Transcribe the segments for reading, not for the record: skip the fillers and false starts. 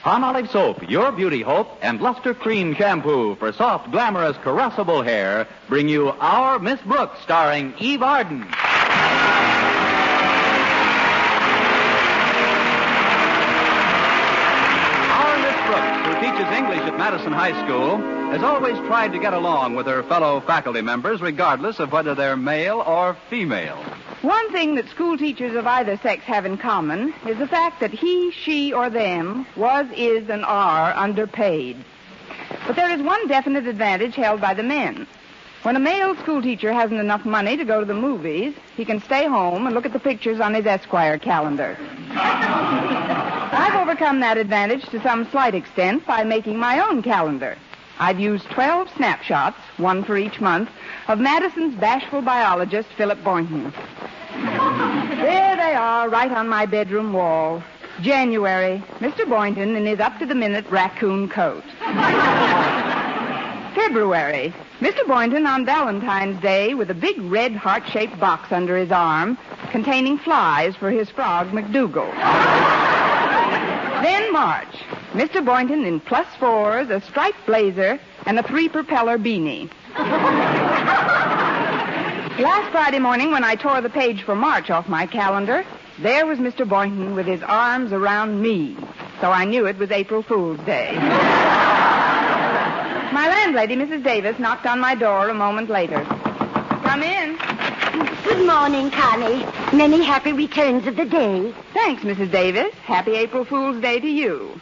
Palmolive Soap, Your Beauty Hope, and Luster Cream Shampoo for soft, glamorous, caressable hair bring you Our Miss Brooks, starring Eve Arden. Our Miss Brooks, who teaches English at Madison High School, has always tried to get along with her fellow faculty members, regardless of whether they're male or female. One thing that school teachers of either sex have in common is the fact that he, she, or them was, is, and are underpaid. But there is one definite advantage held by the men. When a male school teacher hasn't enough money to go to the movies, he can stay home and look at the pictures on his Esquire calendar. I've overcome that advantage to some slight extent by making my own calendar. I've used 12 snapshots, one for each month, of Madison's bashful biologist, Philip Boynton. There they are, right on my bedroom wall. January, Mr. Boynton in his up-to-the-minute raccoon coat. February, Mr. Boynton on Valentine's Day with a big red heart-shaped box under his arm containing flies for his frog, McDougal. Then March, Mr. Boynton in +4s, a striped blazer, and a 3-propeller beanie. Last Friday morning, when I tore the page for March off my calendar, there was Mr. Boynton with his arms around me. So I knew it was April Fool's Day. My landlady, Mrs. Davis, knocked on my door a moment later. Come in. Good morning, Connie. Many happy returns of the day. Thanks, Mrs. Davis. Happy April Fool's Day to you.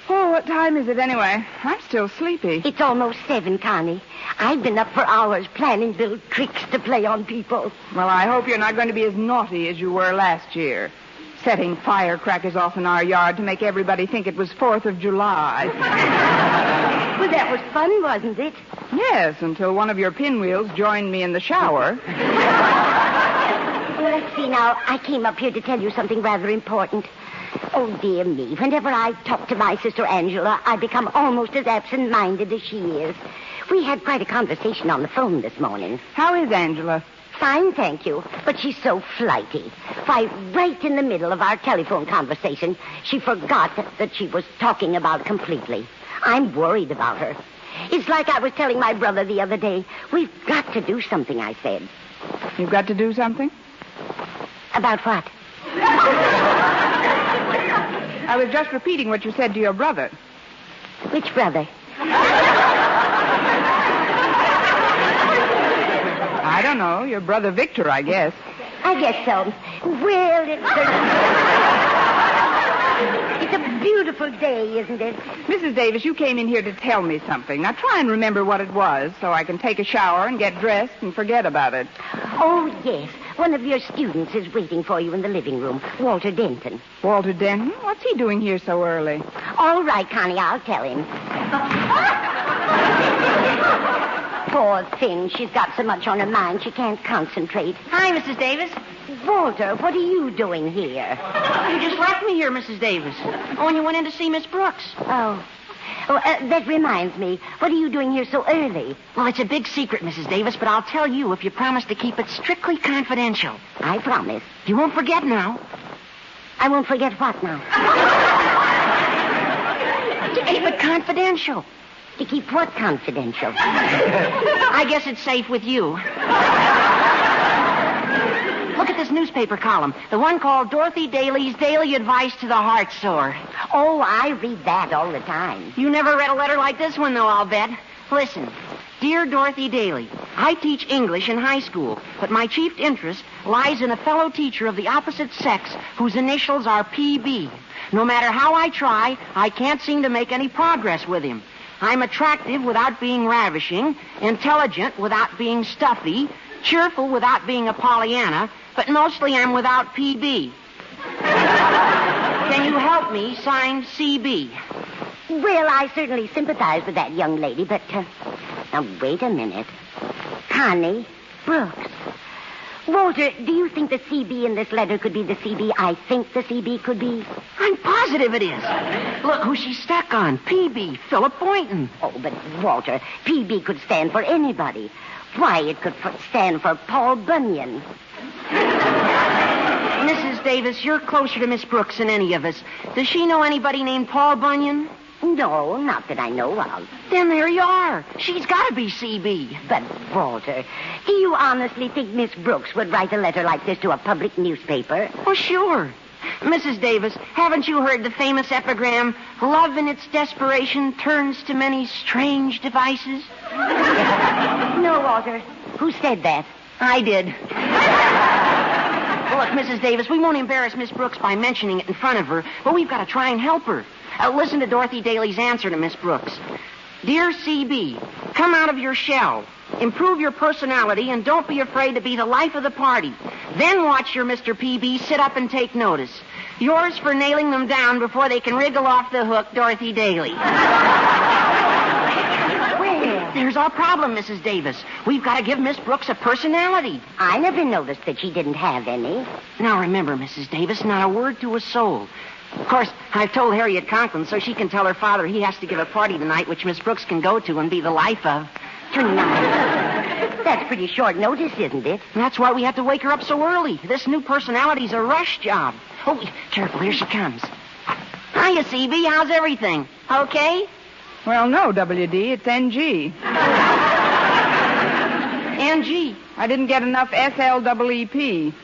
Oh, what time is it anyway? I'm still sleepy. It's almost 7, Connie. I've been up for hours planning little tricks to play on people. Well, I hope you're not going to be as naughty as you were last year, setting firecrackers off in our yard to make everybody think it was 4th of July. Well, that was fun, wasn't it? Yes, until one of your pinwheels joined me in the shower. Well, let's see now. I came up here to tell you something rather important. Oh, dear me. Whenever I talk to my sister Angela, I become almost as absent-minded as she is. We had quite a conversation on the phone this morning. How is Angela? Fine, thank you. But she's so flighty. Why, right in the middle of our telephone conversation, she forgot that she was talking about completely. I'm worried about her. It's like I was telling my brother the other day. We've got to do something, I said. You've got to do something? About what? I was just repeating what you said to your brother. Which brother? I don't know. Your brother Victor, I guess. I guess so. Well, it's a beautiful day, isn't it? Mrs. Davis, you came in here to tell me something. Now try and remember what it was so I can take a shower and get dressed and forget about it. Oh, yes. One of your students is waiting for you in the living room, Walter Denton. Walter Denton? What's he doing here so early? All right, Connie, I'll tell him. Poor thing. She's got so much on her mind she can't concentrate. Hi, Mrs. Davis. Walter, what are you doing here? You just left me here, Mrs. Davis. Oh, and you went in to see Miss Brooks. Oh, that reminds me. What are you doing here so early? Well, it's a big secret, Mrs. Davis, but I'll tell you if you promise to keep it strictly confidential. I promise. You won't forget now. I won't forget what now? To keep it confidential. To keep what confidential? I guess it's safe with you. Look at this newspaper column. The one called Dorothy Daly's Daily Advice to the Heart Sore. Oh, I read that all the time. You never read a letter like this one, though, I'll bet. Listen. Dear Dorothy Daly, I teach English in high school, but my chief interest lies in a fellow teacher of the opposite sex whose initials are PB. No matter how I try, I can't seem to make any progress with him. I'm attractive without being ravishing, intelligent without being stuffy, cheerful without being a Pollyanna, but mostly I'm without PB. Can you help me? Signed, CB. Well, I certainly sympathize with that young lady, but... now, wait a minute. Connie Brooks. Walter, do you think the CB in this letter could be the CB I think the CB could be? I'm positive it is. Look who she's stuck on. PB, Philip Boynton. Oh, but, Walter, PB could stand for anybody. Why, it could stand for Paul Bunyan. Mrs. Davis, you're closer to Miss Brooks than any of us. Does she know anybody named Paul Bunyan? No, not that I know of. Then there you are. She's got to be CB. But, Walter, do you honestly think Miss Brooks would write a letter like this to a public newspaper? Oh, sure. Mrs. Davis, haven't you heard the famous epigram, love in its desperation turns to many strange devices? No, Walter. Who said that? I did. Well, look, Mrs. Davis, we won't embarrass Miss Brooks by mentioning it in front of her, but we've got to try and help her. Listen to Dorothy Daly's answer to Miss Brooks. Dear CB, come out of your shell. Improve your personality and don't be afraid to be the life of the party. Then watch your Mr. PB sit up and take notice. Yours for nailing them down before they can wriggle off the hook, Dorothy Daly. Well, there's our problem, Mrs. Davis. We've got to give Miss Brooks a personality. I never noticed that she didn't have any. Now remember, Mrs. Davis, not a word to a soul. Of course, I've told Harriet Conklin so she can tell her father he has to give a party tonight which Miss Brooks can go to and be the life of. Tonight? That's pretty short notice, isn't it? That's why we had to wake her up so early. This new personality's a rush job. Oh, careful, here she comes. Hiya, CB, how's everything? Okay? Well, no, WD, it's NG. NG. I didn't get enough SLEEP.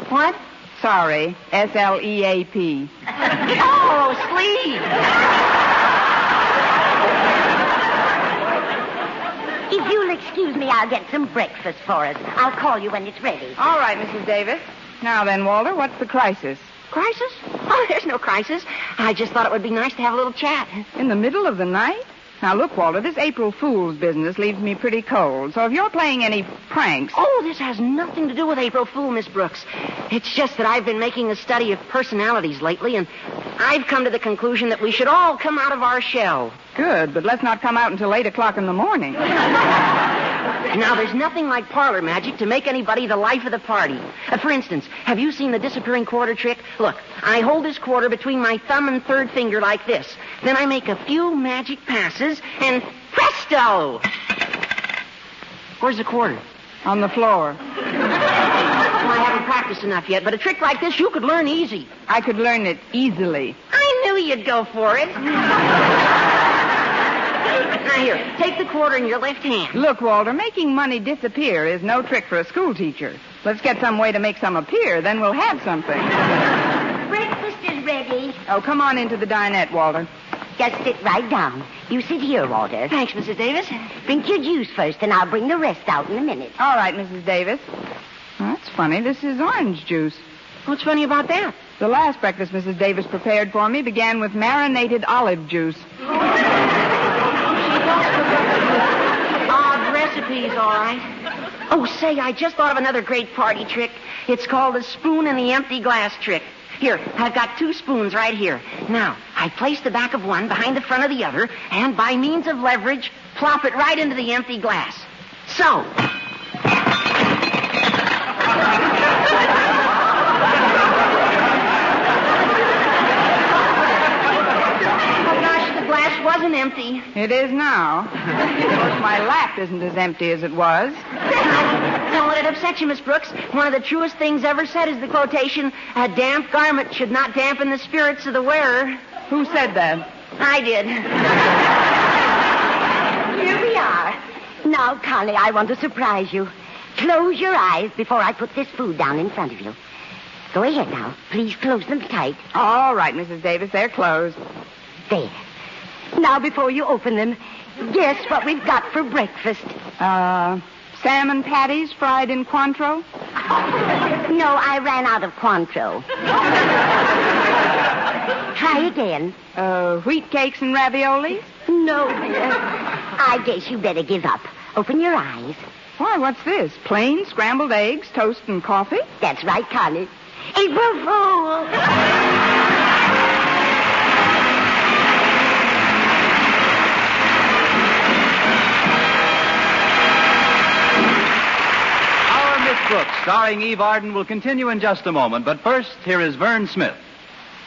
What? Sorry, SLEAP. Oh, sleep. If you'll excuse me, I'll get some breakfast for us. I'll call you when it's ready. All right, Mrs. Davis. Now then, Walter, what's the crisis? Crisis? Oh, there's no crisis. I just thought it would be nice to have a little chat. In the middle of the night? Now, look, Walter, this April Fool's business leaves me pretty cold. So if you're playing any pranks... Oh, this has nothing to do with April Fool, Miss Brooks. It's just that I've been making a study of personalities lately, and I've come to the conclusion that we should all come out of our shell. Good, but let's not come out until 8 o'clock in the morning. Now, there's nothing like parlor magic to make anybody the life of the party. For instance, have you seen the disappearing quarter trick? Look, I hold this quarter between my thumb and third finger like this. Then I make a few magic passes, and presto! Where's the quarter? On the floor. Well, I haven't practiced enough yet, but a trick like this you could learn easy. I could learn it easily. I knew you'd go for it. Now, here, take the quarter in your left hand. Look, Walter, making money disappear is no trick for a school teacher. Let's get some way to make some appear, then we'll have something. Breakfast is ready. Oh, come on into the dinette, Walter. Just sit right down. You sit here, Walter. Thanks, Mrs. Davis. Drink your juice first, and I'll bring the rest out in a minute. All right, Mrs. Davis. Well, that's funny. This is orange juice. What's funny about that? The last breakfast Mrs. Davis prepared for me began with marinated olive juice. Odd recipes, all right. Oh, say, I just thought of another great party trick. It's called the spoon in the empty glass trick. Here, I've got 2 spoons right here. Now, I place the back of one behind the front of the other, and by means of leverage, plop it right into the empty glass. So. Wasn't empty. It is now. Of course, my lap isn't as empty as it was. Don't let it upset you, Miss Brooks. One of the truest things ever said is the quotation, a damp garment should not dampen the spirits of the wearer. Who said that? I did. Here we are. Now, Connie, I want to surprise you. Close your eyes before I put this food down in front of you. Go ahead now. Please close them tight. All right, Mrs. Davis, they're closed. There. Now, before you open them, guess what we've got for breakfast. Salmon patties fried in Cointreau? No, I ran out of Cointreau. Try again. Wheat cakes and raviolis? No, dear. I guess you better give up. Open your eyes. Why, what's this? Plain scrambled eggs, toast, and coffee? That's right, Connie. April Fool! Brooks, starring Eve Arden, will continue in just a moment. But first, here is Vern Smith.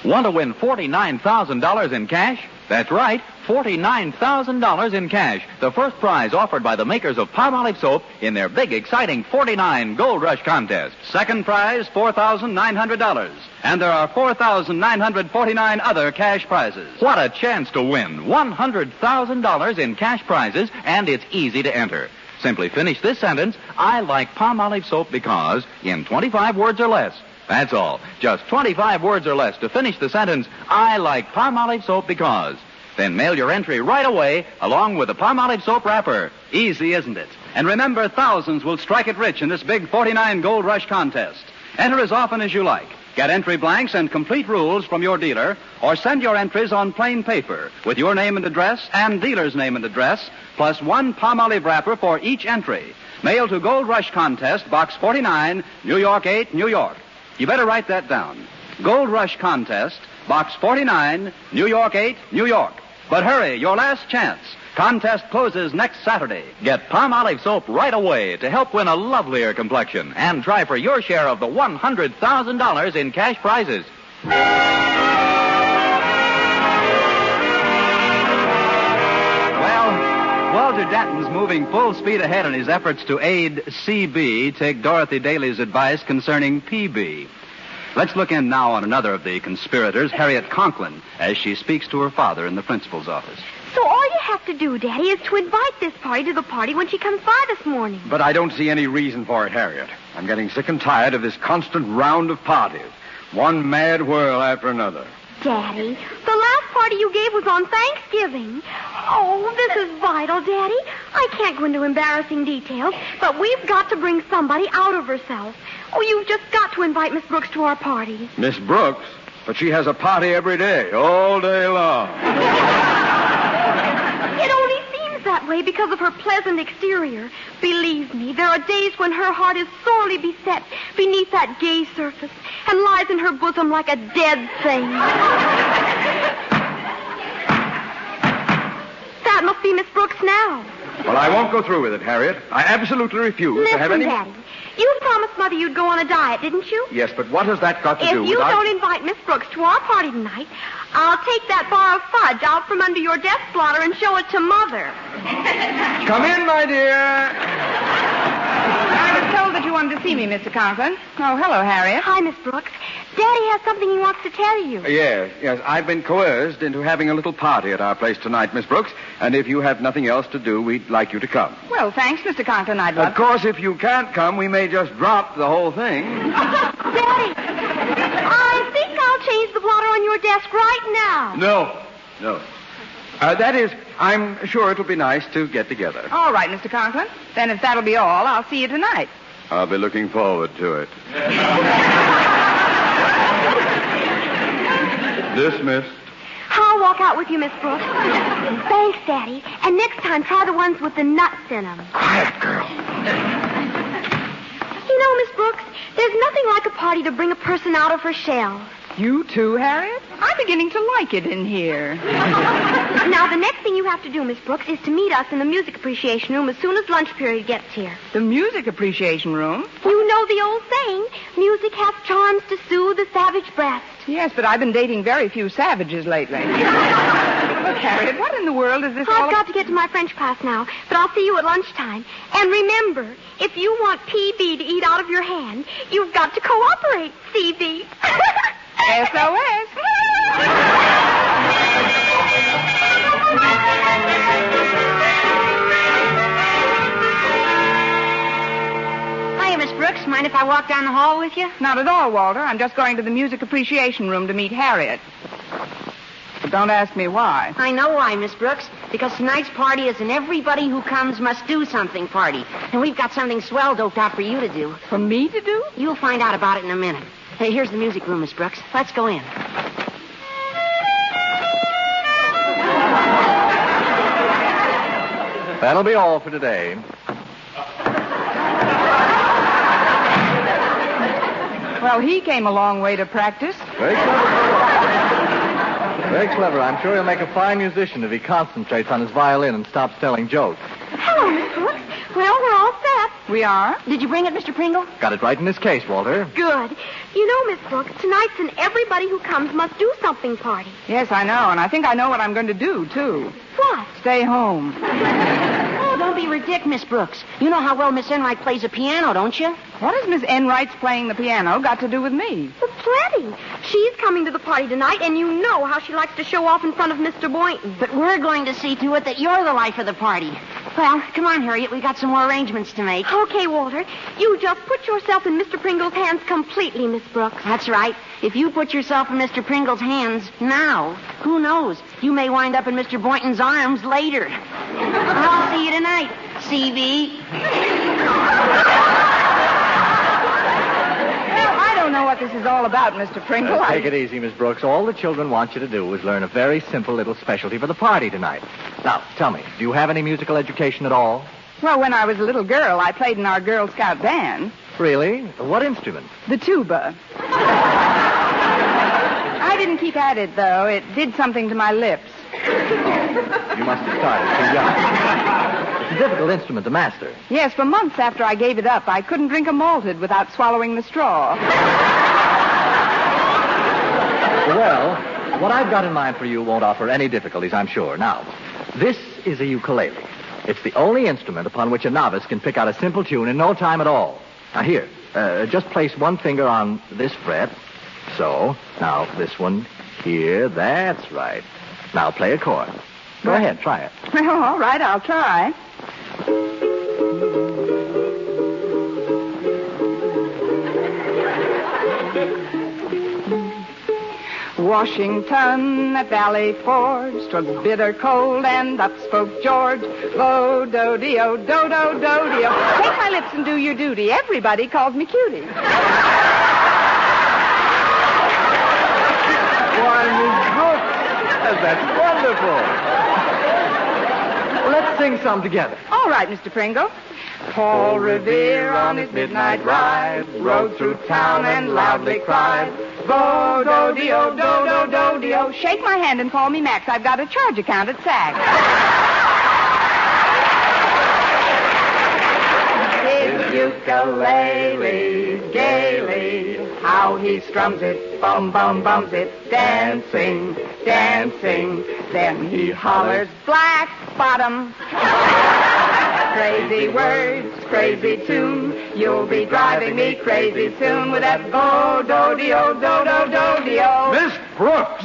Want to win $49,000 in cash? That's right, $49,000 in cash. The first prize offered by the makers of Palmolive soap in their big, exciting 49 Gold Rush contest. Second prize, $4,900. And there are 4,949 other cash prizes. What a chance to win $100,000 in cash prizes, and it's easy to enter. Simply finish this sentence, I like Palmolive soap because, in 25 words or less. That's all. Just 25 words or less to finish the sentence, I like Palmolive soap because. Then mail your entry right away along with the Palmolive soap wrapper. Easy, isn't it? And remember, thousands will strike it rich in this big 49 Gold Rush contest. Enter as often as you like. Get entry blanks and complete rules from your dealer, or send your entries on plain paper with your name and address and dealer's name and address, plus one Palmolive wrapper for each entry. Mail to Gold Rush Contest, Box 49, New York 8, New York. You better write that down. Gold Rush Contest, Box 49, New York 8, New York. But hurry, your last chance. Contest closes next Saturday. Get Palmolive soap right away to help win a lovelier complexion and try for your share of the $100,000 in cash prizes. Well, Walter Denton's moving full speed ahead in his efforts to aid CB take Dorothy Daly's advice concerning PB. Let's look in now on another of the conspirators, Harriet Conklin, as she speaks to her father in the principal's office. So all you have to do, Daddy, is to invite this party to the party when she comes by this morning. But I don't see any reason for it, Harriet. I'm getting sick and tired of this constant round of parties. One mad whirl after another. Daddy, the last party you gave was on Thanksgiving. Oh, this is vital, Daddy. I can't go into embarrassing details, but we've got to bring somebody out of herself. Oh, you've just got to invite Miss Brooks to our party. Miss Brooks? But she has a party every day, all day long. It only seems that way because of her pleasant exterior. Believe me, there are days when her heart is sorely beset beneath that gay surface and lies in her bosom like a dead thing. That must be Miss Brooks now. Well, I won't go through with it, Harriet. I absolutely refuse to have any... Listen, Daddy. You promised Mother you'd go on a diet, didn't you? Yes, but what has that got to do with... If you don't invite Miss Brooks to our party tonight, I'll take that bar of fudge out from under your desk blotter and show it to Mother. Come in, my dear. I was told that you wanted to see me, Mr. Conklin. Oh, hello, Harriet. Hi, Miss Brooks. Daddy has something he wants to tell you. Yes. I've been coerced into having a little party at our place tonight, Miss Brooks. And if you have nothing else to do, we'd like you to come. Well, thanks, Mr. Conklin. I'd love Of course, if you can't come, we may just drop the whole thing. Daddy, I think I'll change the blotter on your desk right now. No. That is, I'm sure it'll be nice to get together. All right, Mr. Conklin. Then if that'll be all, I'll see you tonight. I'll be looking forward to it. Dismissed. I'll walk out with you, Miss Brooks. Thanks, Daddy. And next time, try the ones with the nuts in them. Quiet, girl. You know, Miss Brooks, there's nothing like a party to bring a person out of her shell. You too, Harriet? I'm beginning to like it in here. Now, the next thing you have to do, Miss Brooks, is to meet us in the music appreciation room as soon as lunch period gets here. The music appreciation room? You know the old saying, music has charms to soothe the savage breast. Yes, but I've been dating very few savages lately. Look, Harriet, what in the world is this all I've got to get to my French class now, but I'll see you at lunchtime. And remember, if you want PB to eat out of your hand, you've got to cooperate, CB. SOS. Hiya, Miss Brooks. Mind if I walk down the hall with you? Not at all, Walter. I'm just going to the music appreciation room to meet Harriet. But don't ask me why. I know why, Miss Brooks. Because tonight's party is an everybody who comes must do something party. And we've got something swell doped out for you to do. For me to do? You'll find out about it in a minute. Hey, here's the music room, Miss Brooks. Let's go in. That'll be all for today. Well, he came a long way to practice. Very clever. Very clever. I'm sure he'll make a fine musician if he concentrates on his violin and stops telling jokes. Hello, Miss Brooks. Well, we're all set. We are? Did you bring it, Mr. Pringle? Got it right in this case, Walter. Good. You know, Miss Brooks, tonight's an everybody who comes must do something party. Yes, I know, and I think I know what I'm going to do, too. What? Stay home. Oh, don't be ridiculous, Miss Brooks. You know how well Miss Enright plays the piano, don't you? What has Miss Enright's playing the piano got to do with me? Well, plenty. She's coming to the party tonight, and you know how she likes to show off in front of Mr. Boynton. But we're going to see to it that you're the life of the party. Well, come on, Harriet. We got some more arrangements to make. Okay, Walter. You just put yourself in Mr. Pringle's hands completely, Miss Brooks. That's right. If you put yourself in Mr. Pringle's hands now, who knows? You may wind up in Mr. Boynton's arms later. I'll see you tonight, C.B. I don't know what this is all about, Mr. Pringle. Take it easy, Miss Brooks. All the children want you to do is learn a very simple little specialty for the party tonight. Now, tell me, do you have any musical education at all? Well, when I was a little girl, I played in our Girl Scout band. Really? What instrument? The tuba. I didn't keep at it, though. It did something to my lips. You must have started too young. It's a difficult instrument to master. Yes, for months after I gave it up, I couldn't drink a malted without swallowing the straw. Well, what I've got in mind for you won't offer any difficulties, I'm sure. Now, this is a ukulele. It's the only instrument upon which a novice can pick out a simple tune in no time at all. Now, here, just place one finger on this fret. So. Now, this one here. That's right. Now, play a chord. Go ahead, try it. Well, all right, I'll try. Washington at Valley Forge, 'twas bitter cold and up spoke George. Lo-do-de-o, do-do-do-de-o. Take my lips and do your duty. Everybody calls me cutie. Why, Miss Brooks, that's wonderful. Well, let's sing some together. All right, Mr. Pringle. Paul Revere on his midnight ride rode through town and loudly cried, Bo-do-de-o, do-do-do-de-o. Shake my hand and call me Max. I've got a charge account at Saks. His ukulele, gaily, how he strums it, bum-bums it, dancing, dancing. Then he hollers, black bottom. Crazy words, crazy tune. You'll be driving me crazy soon with that bo-do-de-o, do-do-do-de-o. Miss Brooks!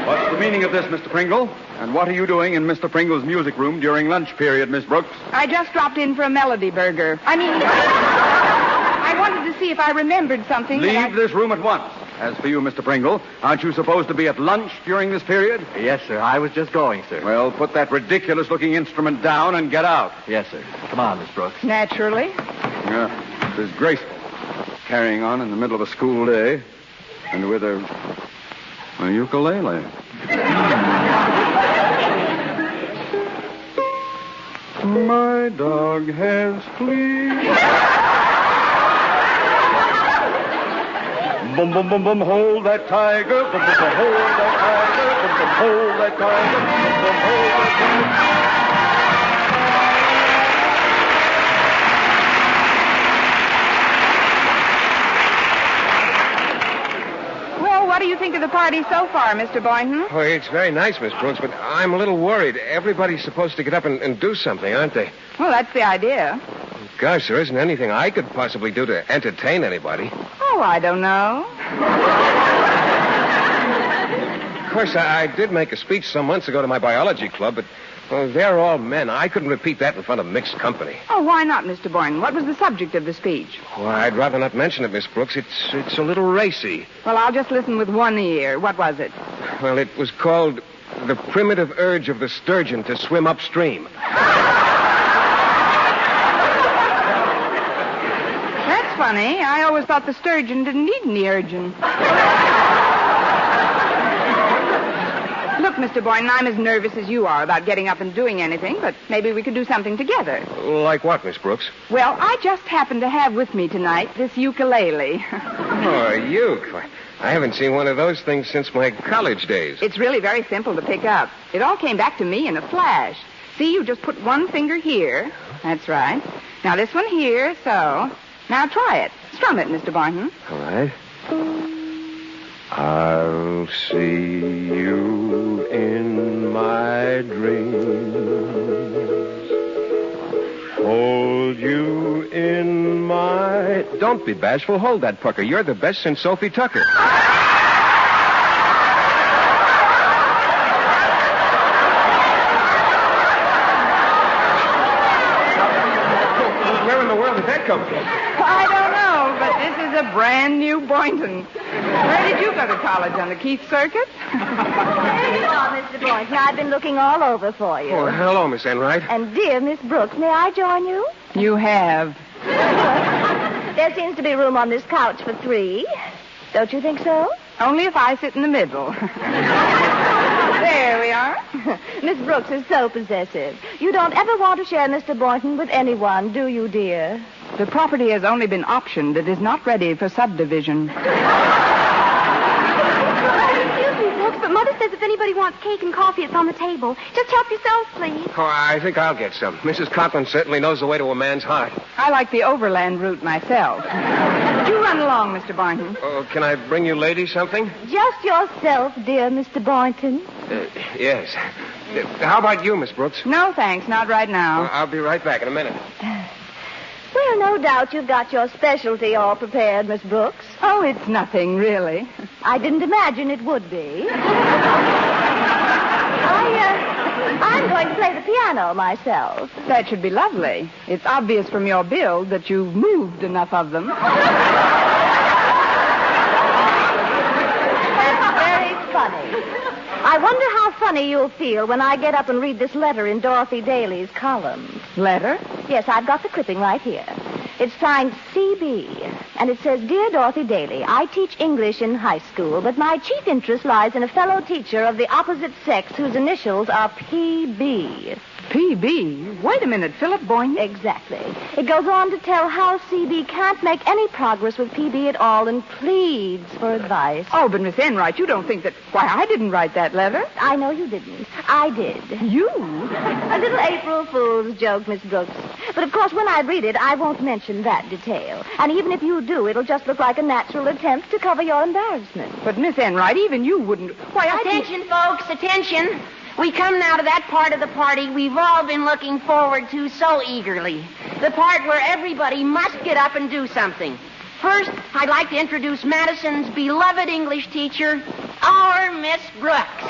What's the meaning of this, Mr. Pringle? And what are you doing in Mr. Pringle's music room during lunch period, Miss Brooks? I just dropped in for a melody burger. I wanted to see if I remembered something. Leave this room at once. As for you, Mr. Pringle, aren't you supposed to be at lunch during this period? Yes, sir. I was just going, sir. Well, put that ridiculous-looking instrument down and get out. Yes, sir. Come on, Miss Brooks. Naturally. Yeah, it's disgraceful. Carrying on in the middle of a school day and with a ukulele. My dog has fleas. Boom, boom, boom, boom, hold that tiger. Boom, boom, boom, hold that tiger. Boom, boom, hold that tiger. Boom, boom, hold that tiger. Well, what do you think of the party so far, Mr. Boynton? Oh, it's very nice, Miss Brooks, but I'm a little worried. Everybody's supposed to get up and do something, aren't they? Well, that's the idea. Gosh, there isn't anything I could possibly do to entertain anybody. Oh, I don't know. Of course, I did make a speech some months ago to my biology club, but they're all men. I couldn't repeat that in front of mixed company. Oh, why not, Mr. Boynton? What was the subject of the speech? Well, I'd rather not mention it, Miss Brooks. It's a little racy. Well, I'll just listen with one ear. What was it? Well, it was called The Primitive Urge of the Sturgeon to Swim Upstream. That's funny. I always thought the sturgeon didn't need any urging. Look, Mr. Boynton, I'm as nervous as you are about getting up and doing anything, but maybe we could do something together. Like what, Miss Brooks? Well, I just happen to have with me tonight this ukulele. Oh, a uke. I haven't seen one of those things since my college days. It's really very simple to pick up. It all came back to me in a flash. See, you just put one finger here. That's right. Now this one here, so. Now try it. Strum it, Mr. Boynton. All right. I'll see you in my dreams. Hold you in my... Don't be bashful. Hold that pucker. You're the best since Sophie Tucker. Where in the world did that come from? I don't know, but this is a brand new Boynton. Where did you go to college, on the Keith Circuit? There you are, Mr. Boynton. I've been looking all over for you. Oh, hello, Miss Enright. And dear Miss Brooks, may I join you? You have. There seems to be room on this couch for 3. Don't you think so? Only if I sit in the middle. There we are. Miss Brooks is so possessive. You don't ever want to share Mr. Boynton with anyone, do you, dear? The property has only been optioned. It is not ready for subdivision. Excuse me, Brooks, but Mother says if anybody wants cake and coffee, it's on the table. Just help yourself, please. Oh, I think I'll get some. Mrs. Conklin certainly knows the way to a man's heart. I like the overland route myself. You run along, Mr. Boynton. Oh, can I bring you ladies something? Just yourself, dear Mr. Boynton. Yes. How about you, Miss Brooks? No, thanks. Not right now. I'll be right back in a minute. Well, no doubt you've got your specialty all prepared, Miss Brooks. Oh, it's nothing, really. I didn't imagine it would be. I'm going to play the piano myself. That should be lovely. It's obvious from your build that you've moved enough of them. That's very funny. I wonder how funny you'll feel when I get up and read this letter in Dorothy Daly's column. Letter? Yes, I've got the clipping right here. It's signed C.B., and it says, Dear Dorothy Daly, I teach English in high school, but my chief interest lies in a fellow teacher of the opposite sex whose initials are P.B. P.B.? Wait a minute, Philip Boynton? Exactly. It goes on to tell how C.B. can't make any progress with P.B. at all and pleads for advice. Oh, but Miss Enright, you don't think that... Why, I didn't write that letter. I know you didn't. I did. You? A little April Fool's joke, Miss Brooks. But, of course, when I read it, I won't mention that detail. And even if you do, it'll just look like a natural attempt to cover your embarrassment. But, Miss Enright, even you wouldn't... Why, Attention, folks, attention. We come now to that part of the party we've all been looking forward to so eagerly. The part where everybody must get up and do something. First, I'd like to introduce Madison's beloved English teacher, our Miss Brooks.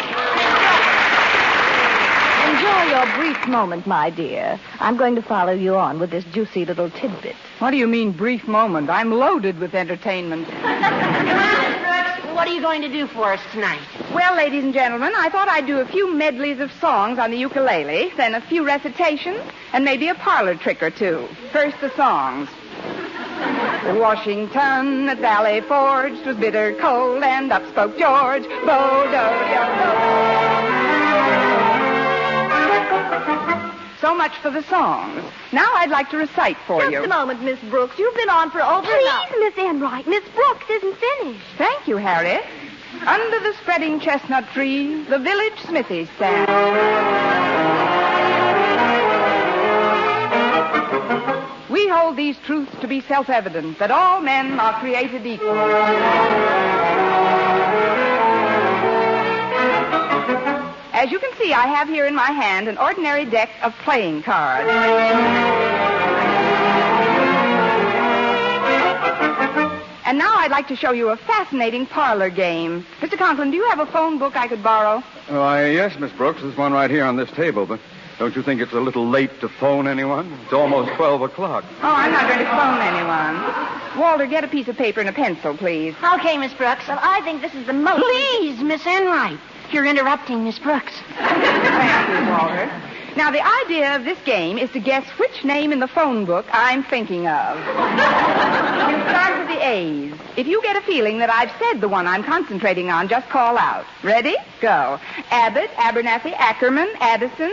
Enjoy your brief moment, my dear. I'm going to follow you on with this juicy little tidbit. What do you mean, brief moment? I'm loaded with entertainment. Come on, Miss Brooks. What are you going to do for us tonight? Well, ladies and gentlemen, I thought I'd do a few medleys of songs on the ukulele, then a few recitations, and maybe a parlor trick or two. First, the songs. Washington at Valley Forge 'twas bitter cold, and up spoke George. So much for the songs. Now I'd like to recite for you. Just a moment, Miss Brooks. You've been on for over an hour. Please, Miss Enright. Miss Brooks isn't finished. Thank you, Harriet. Under the spreading chestnut tree, the village smithy stand. We hold these truths to be self-evident, that all men are created equal. As you can see, I have here in my hand an ordinary deck of playing cards. And now I'd like to show you a fascinating parlor game. Mr. Conklin, do you have a phone book I could borrow? Why, yes, Miss Brooks. There's one right here on this table, but don't you think it's a little late to phone anyone? It's almost 12 o'clock. Oh, I'm not going to phone anyone. Walter, get a piece of paper and a pencil, please. Okay, Miss Brooks. Well, I think this is the most... Please, Miss Enright. You're interrupting Miss Brooks. Thank you, Walter. Now, the idea of this game is to guess which name in the phone book I'm thinking of. You start with the A's. If you get a feeling that I've said the one I'm concentrating on, just call out. Ready? Go. Abbott, Abernathy, Ackerman, Addison.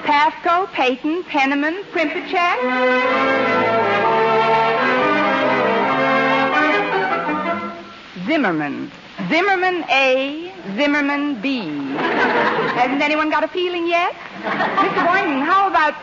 Pasco, Peyton, Penniman, Primpachak. Zimmerman. Zimmerman A, Zimmerman B. Hasn't anyone got a feeling yet? Mr. Boynton, how about...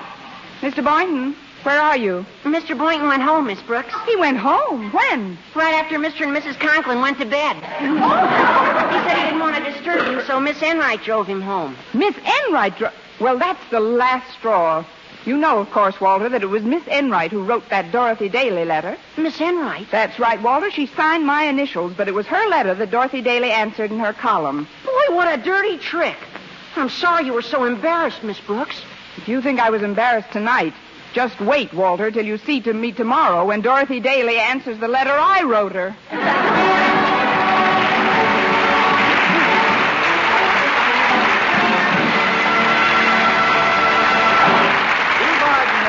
Mr. Boynton, where are you? Mr. Boynton went home, Miss Brooks. He went home. When? Right after Mr. and Mrs. Conklin went to bed. He said he didn't want to disturb you, so Miss Enright drove him home. Miss Enright Well, that's the last straw. You know, of course, Walter, that it was Miss Enright who wrote that Dorothy Daly letter. Miss Enright? That's right, Walter. She signed my initials, but it was her letter that Dorothy Daly answered in her column. Boy, what a dirty trick. I'm sorry you were so embarrassed, Miss Brooks. If you think I was embarrassed tonight, just wait, Walter, till you see to me tomorrow when Dorothy Daly answers the letter I wrote her.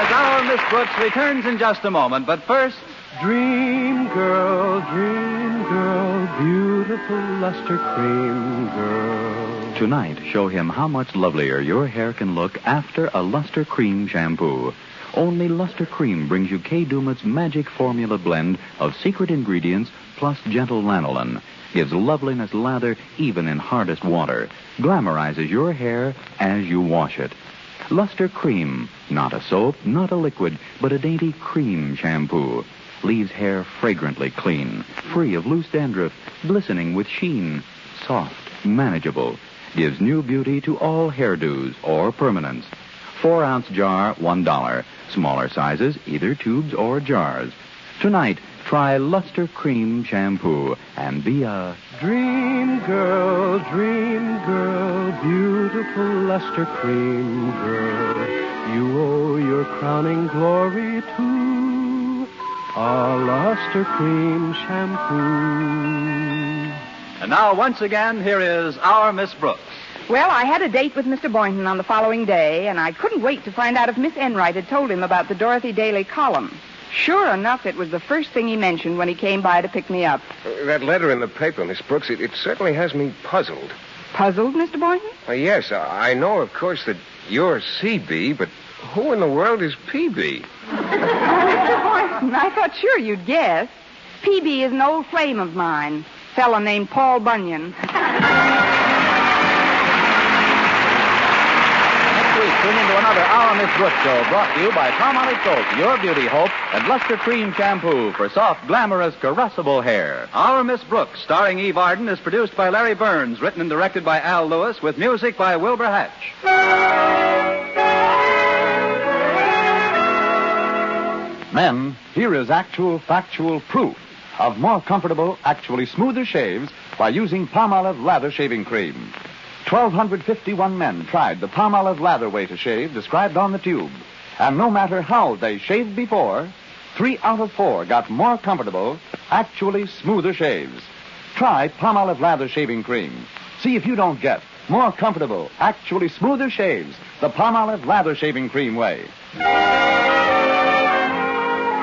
Our Miss Brooks returns in just a moment, but first... Dream girl, beautiful luster cream girl. Tonight, show him how much lovelier your hair can look after a Luster Cream shampoo. Only Luster Cream brings you Kay Daumit's magic formula blend of secret ingredients plus gentle lanolin. Gives loveliness lather even in hardest water. Glamorizes your hair as you wash it. Luster Cream, not a soap, not a liquid, but a dainty cream shampoo. Leaves hair fragrantly clean, free of loose dandruff, glistening with sheen. Soft, manageable. Gives new beauty to all hairdos or permanents. 4-ounce jar, $1. Smaller sizes, either tubes or jars. Tonight, try Luster Cream shampoo and be a... Dream girl, beautiful luster cream girl. You owe your crowning glory to a luster cream shampoo. And now, once again, here is our Miss Brooks. Well, I had a date with Mr. Boynton on the following day, and I couldn't wait to find out if Miss Enright had told him about the Dorothy Daly column. Sure enough, it was the first thing he mentioned when he came by to pick me up. That letter in the paper, Miss Brooks, it certainly has me puzzled. Puzzled, Mr. Boynton? Yes, I know, of course, that you're CB, but who in the world is PB? Mr. Boynton, I thought sure you'd guess. PB is an old flame of mine, fella named Paul Bunyan. Tune into another Our Miss Brooks show brought to you by Palmolive Soap, Your Beauty Hope, and Luster Cream Shampoo for soft, glamorous, caressable hair. Our Miss Brooks, starring Eve Arden, is produced by Larry Burns, written and directed by Al Lewis, with music by Wilbur Hatch. Men, here is actual, factual proof of more comfortable, actually smoother shaves by using Palmolive Lather Shaving Cream. 1,251 men tried the Palmolive Lather way to shave described on the tube. And no matter how they shaved before, 3 out of 4 got more comfortable, actually smoother shaves. Try Palmolive Lather Shaving Cream. See if you don't get more comfortable, actually smoother shaves the Palmolive Lather Shaving Cream way.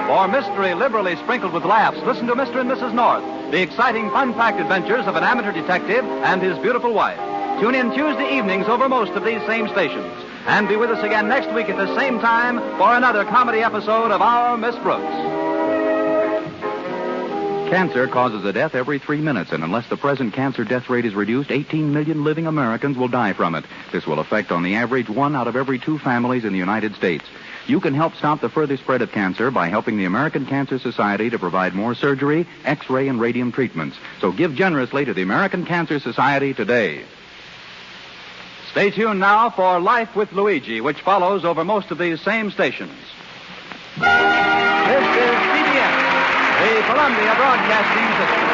For mystery liberally sprinkled with laughs, listen to Mr. and Mrs. North, the exciting, fun-packed adventures of an amateur detective and his beautiful wife. Tune in Tuesday evenings over most of these same stations. And be with us again next week at the same time for another comedy episode of Our Miss Brooks. Cancer causes a death every 3 minutes, and unless the present cancer death rate is reduced, 18 million living Americans will die from it. This will affect, on the average, 1 out of every 2 families in the United States. You can help stop the further spread of cancer by helping the American Cancer Society to provide more surgery, X-ray, and radium treatments. So give generously to the American Cancer Society today. Stay tuned now for Life with Luigi, which follows over most of these same stations. This is CBS, the Columbia Broadcasting System.